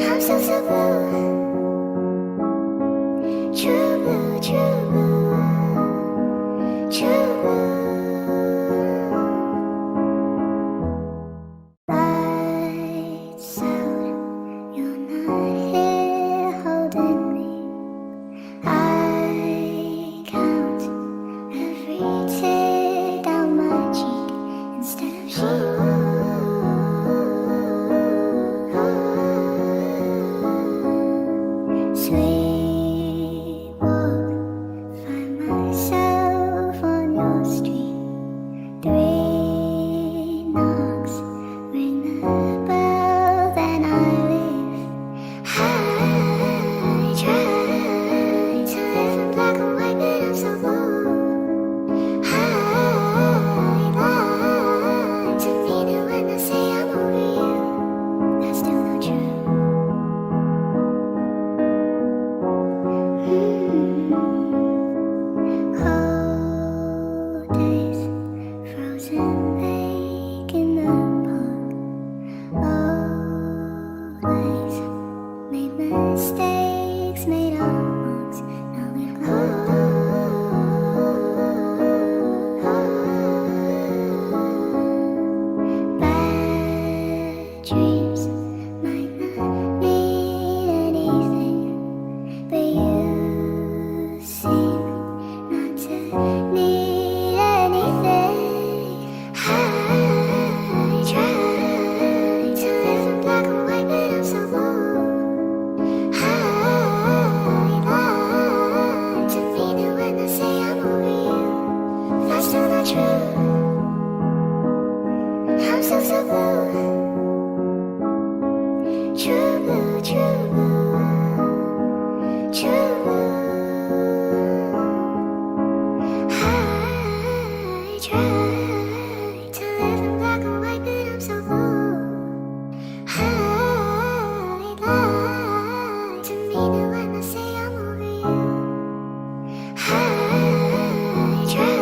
I'm so blue. True blue, true blue, true blue. Lights out, you're not here holding me. I count every tear down my cheek instead of sheep. Sweet walk, find myself on your street. 3 knocks, ring the bell, then I leave. I try to live in black and white, but I'm so blue. I lie to mean it when I say I'm over you. That's still not true. Cold days, frozen lake in the park. Always made mistakes, made our marks. Now we're bad dreams might not mean anything, but you seem not to need anything. I try to live in black and white, but I'm so blue. I lie to mean it when I say I'm over you. That's still not true. I'm so blue. True blue, true blue, true blue. I try to live in black and white, but I'm so blue. I lie to mean it when I say I'm over you. I try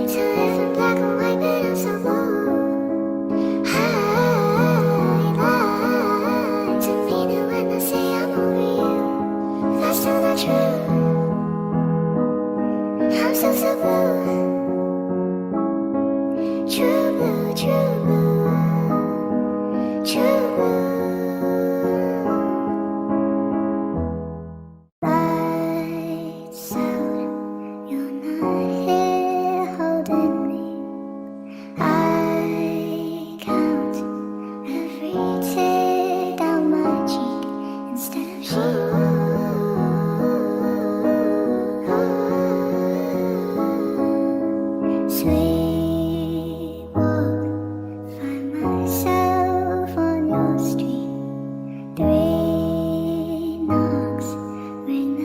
to live in black and white, but I'm so blue. I lie to mean it when I say I'm over you. That's still not true. I'm so blue. True blue, true blue, true blue. Lights out, you're not here holding me. I count every tear down my cheek instead of sheep. Sweet walk, find myself on your street. 3 knocks, ring the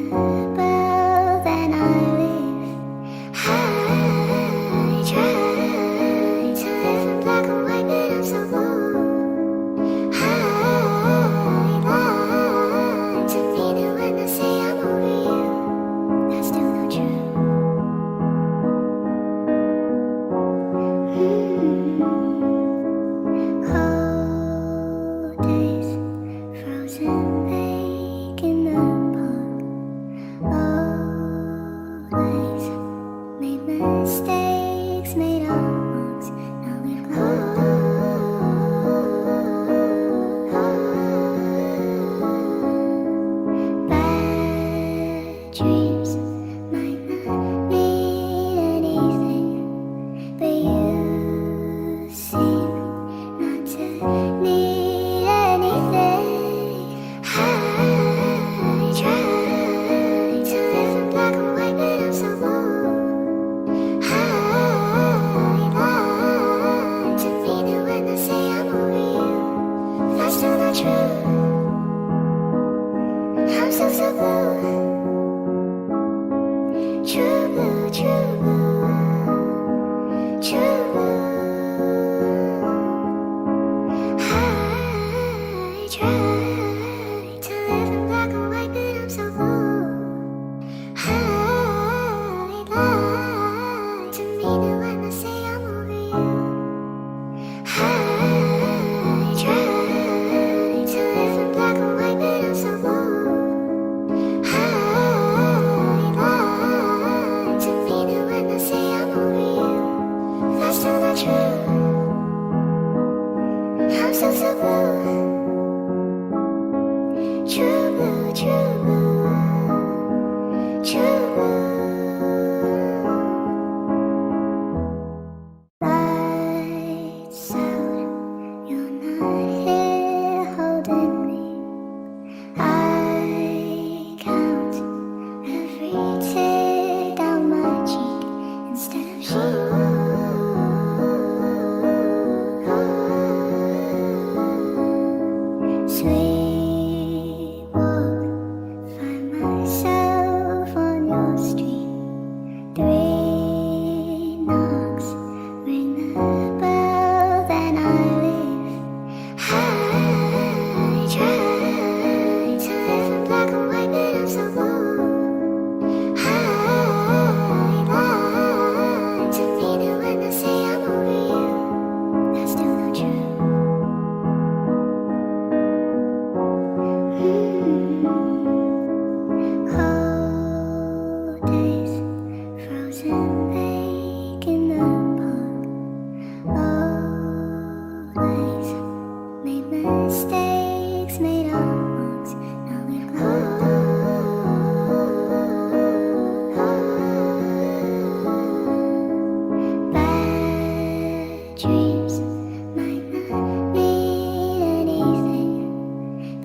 bell, then I leave. I try to live in black and white, but I'm so blue. I lie to mean it when I say I'm over you. That's still not true. Cold days, frozen lake in the park. Always made mistakes, made our marks. Now we're bad dreams might not mean anything, but you seem not to need anything. I try to live in black and white, but I'm so blue. I lie to mean it when I say I'm over you. That's still not true. I'm so blue. True blue, true blue, true blue. I try to live in black and white, but I'm so blue. I lie to mean it when I say I'm over you. I try to live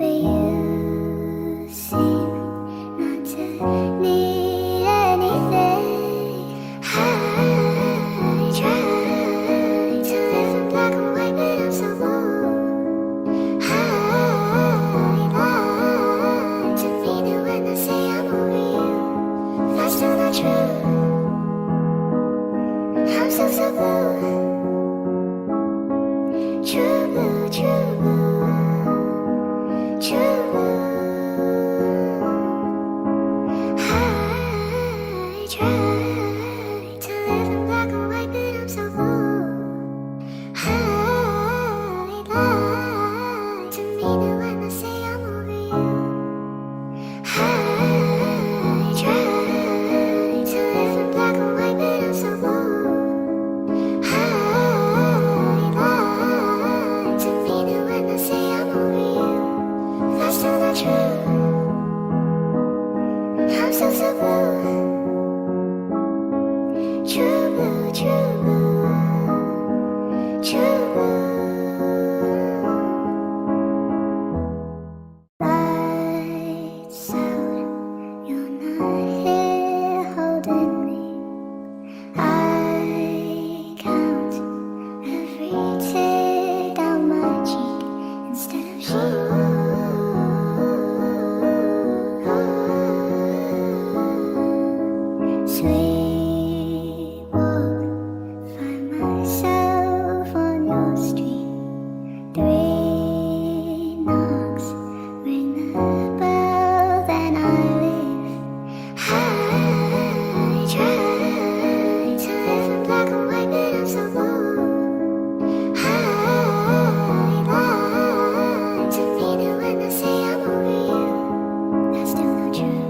but you seem not to need anything. I try to live in black and white, but I'm so bold. I lie to mean it when I say I'm over you. That's still not true. I'm so blue. True blue, true blue, true blue. I try to live in black and white, but I'm so blue. I lie to mean it when I say I'm over you. I try to live in black and white, but I'm so blue. I lie to mean it when I say I'm over you. That's still not true. I'm so blue. True blue, true blue, true blue. Lights out, you're not here holding me. I count every tear down my cheek instead of sheep. Sweet walk, find myself on your street. 3 knocks, ring the bell, then I leave. I try to live in black and white, but I'm so bold. I lie to mean it when I say I'm over you. That's still not true.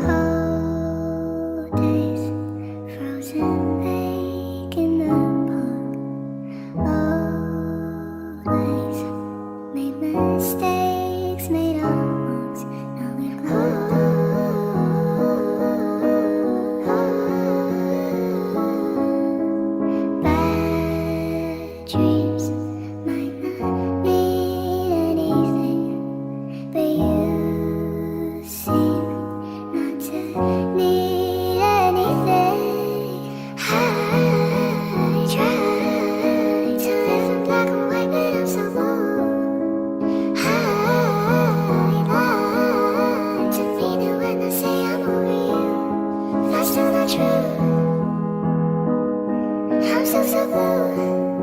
Cold days, frozen lake in the park. Always made mistakes, made our marks. Now we've bad dreams might not mean anything, but you seem not to need anything. I try to live in black and white, but I'm so bold. I lie to mean it when I say I'm over you. That's still not true. I'm so blue.